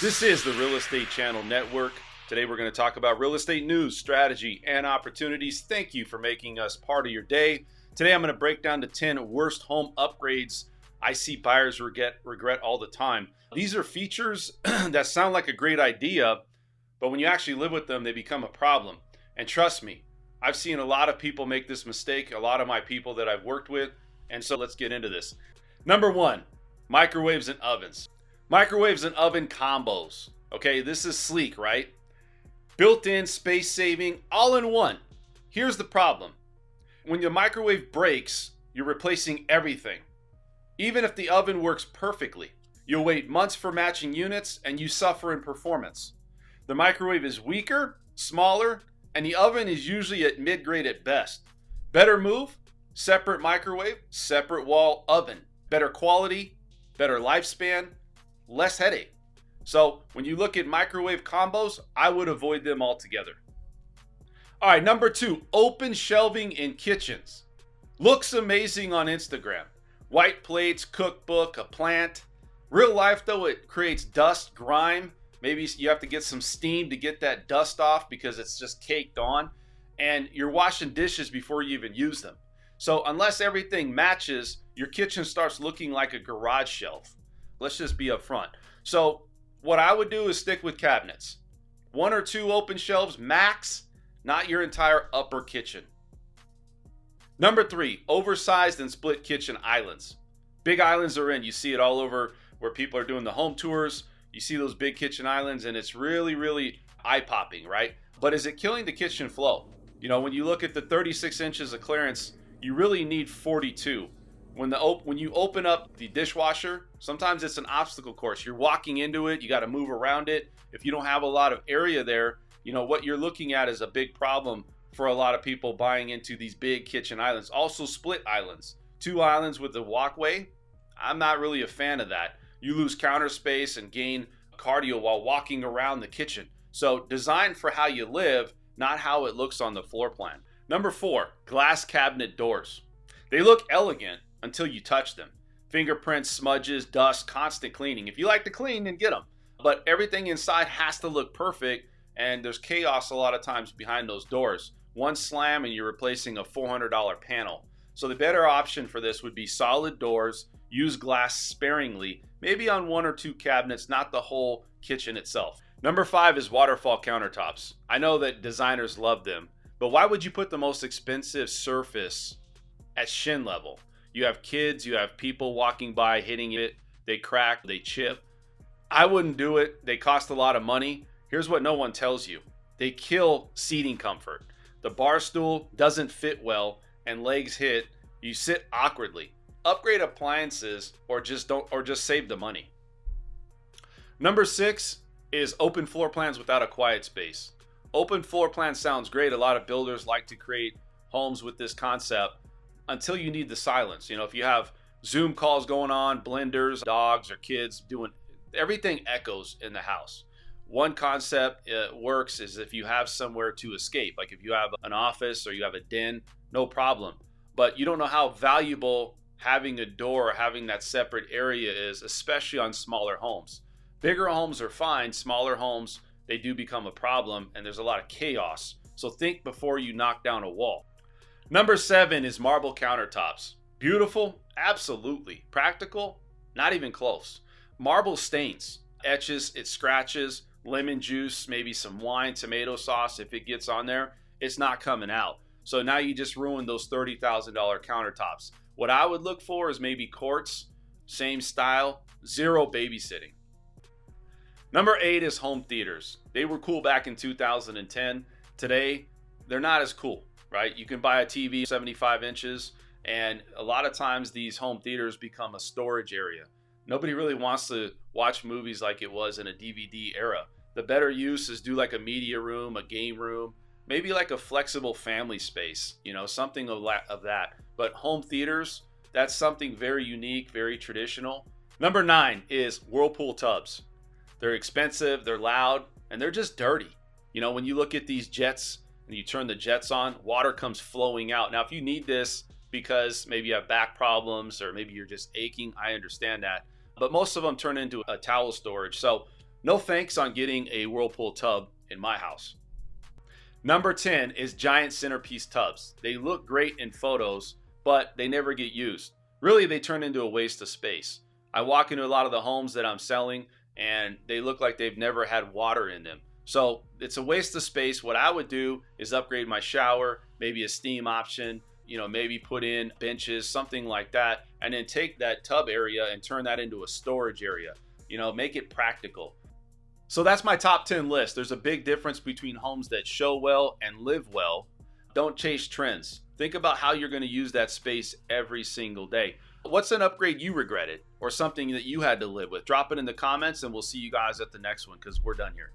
This is the Real Estate Channel Network. Today we're going to talk about real estate news, strategy, and opportunities. Thank you for making us part of your day. Today I'm going to break down the 10 worst home upgrades I see buyers regret all the time. These are features that sound like a great idea, but when you actually live with them, they become a problem. And trust me, I've seen a lot of people make this mistake, a lot of my people that I've worked with, and so let's get into this. Number one, microwaves and ovens. Microwaves and oven combos. Okay, this is sleek, right? Built-in, space saving, all in one. Here's the problem. When your microwave breaks, you're replacing everything. Even if the oven works perfectly, you'll wait months for matching units and you suffer in performance. The microwave is weaker, smaller, and the oven is usually at mid-grade at best. Better move, separate microwave, separate wall oven. Better quality, better lifespan, less headache. So when you look at microwave combos, I would avoid them altogether. All right, number two, open shelving in kitchens. Looks amazing on Instagram. White plates, cookbook, a plant. Real life though, it creates dust, grime. Maybe you have to get some steam to get that dust off because it's just caked on. And you're washing dishes before you even use them. So unless everything matches, your kitchen starts looking like a garage shelf. Let's just be upfront. So what I would do is stick with cabinets. One or two open shelves max, not your entire upper kitchen. Number three, oversized and split kitchen islands. Big islands are in. You see it all over where people are doing the home tours. You see those big kitchen islands and it's really, really eye-popping, right? But is it killing the kitchen flow? You know, when you look at the 36 inches of clearance, you really need 42. When you open up the dishwasher, sometimes it's an obstacle course. You're walking into it, you got to move around it. If you don't have a lot of area there, you know, what you're looking at is a big problem for a lot of people buying into these big kitchen islands. Also split islands. Two islands with a walkway. I'm not really a fan of that. You lose counter space and gain cardio while walking around the kitchen. So design for how you live, not how it looks on the floor plan. Number four, glass cabinet doors. They look elegant until you touch them. Fingerprints, smudges, dust, constant cleaning. If you like to clean, then get them. But everything inside has to look perfect, and there's chaos a lot of times behind those doors. One slam and you're replacing a $400 panel. So the better option for this would be solid doors, use glass sparingly, maybe on one or two cabinets, not the whole kitchen itself. Number five is waterfall countertops. I know that designers love them, but why would you put the most expensive surface at shin level? You have kids, you have people walking by hitting it, they crack, they chip. I wouldn't do it. They cost a lot of money. Here's what no one tells you. They kill seating comfort. The bar stool doesn't fit well and legs hit. You sit awkwardly. Upgrade appliances or just save the money. Number six is open floor plans without a quiet space. Open floor plan sounds great. A lot of builders like to create homes with this concept until you need the silence. You know, if you have Zoom calls going on, blenders, dogs or kids doing, everything echoes in the house. One concept works is if you have somewhere to escape, like if you have an office or you have a den, no problem. But you don't know how valuable having a door or having that separate area is, especially on smaller homes. Bigger homes are fine, smaller homes, they do become a problem and there's a lot of chaos. So think before you knock down a wall. Number seven is marble countertops. Beautiful? Absolutely. Practical? Not even close. Marble stains, etches, it scratches, lemon juice, maybe some wine, tomato sauce. If it gets on there, it's not coming out. So now you just ruined those $30,000 countertops. What I would look for is maybe quartz, same style, zero babysitting. Number eight is home theaters. They were cool back in 2010. Today, they're not as cool. Right? You can buy a TV 75 inches and a lot of times these home theaters become a storage area. Nobody really wants to watch movies like it was in a DVD era. The better use is do like a media room, a game room, maybe like a flexible family space, you know, something of that. But home theaters, that's something very unique, very traditional. Number nine is whirlpool tubs. They're expensive, they're loud, and they're just dirty. You know, when you look at these jets, and you turn the jets on, water comes flowing out. Now, if you need this because maybe you have back problems or maybe you're just aching, I understand that. But most of them turn into a towel storage. So No thanks on getting a whirlpool tub in my house. Number 10 is giant centerpiece tubs. They look great in photos, but they never get used. Really, they turn into a waste of space. I walk into a lot of the homes that I'm selling and they look like they've never had water in them. So it's a waste of space. What I would do is upgrade my shower, maybe a steam option, maybe put in benches, something like that, and then take that tub area and turn that into a storage area. Make it practical. So that's my top 10 list. There's a big difference between homes that show well and live well. Don't chase trends. Think about how you're going to use that space every single day. What's an upgrade you regretted or something that you had to live with? Drop it in the comments and we'll see you guys at the next one because we're done here.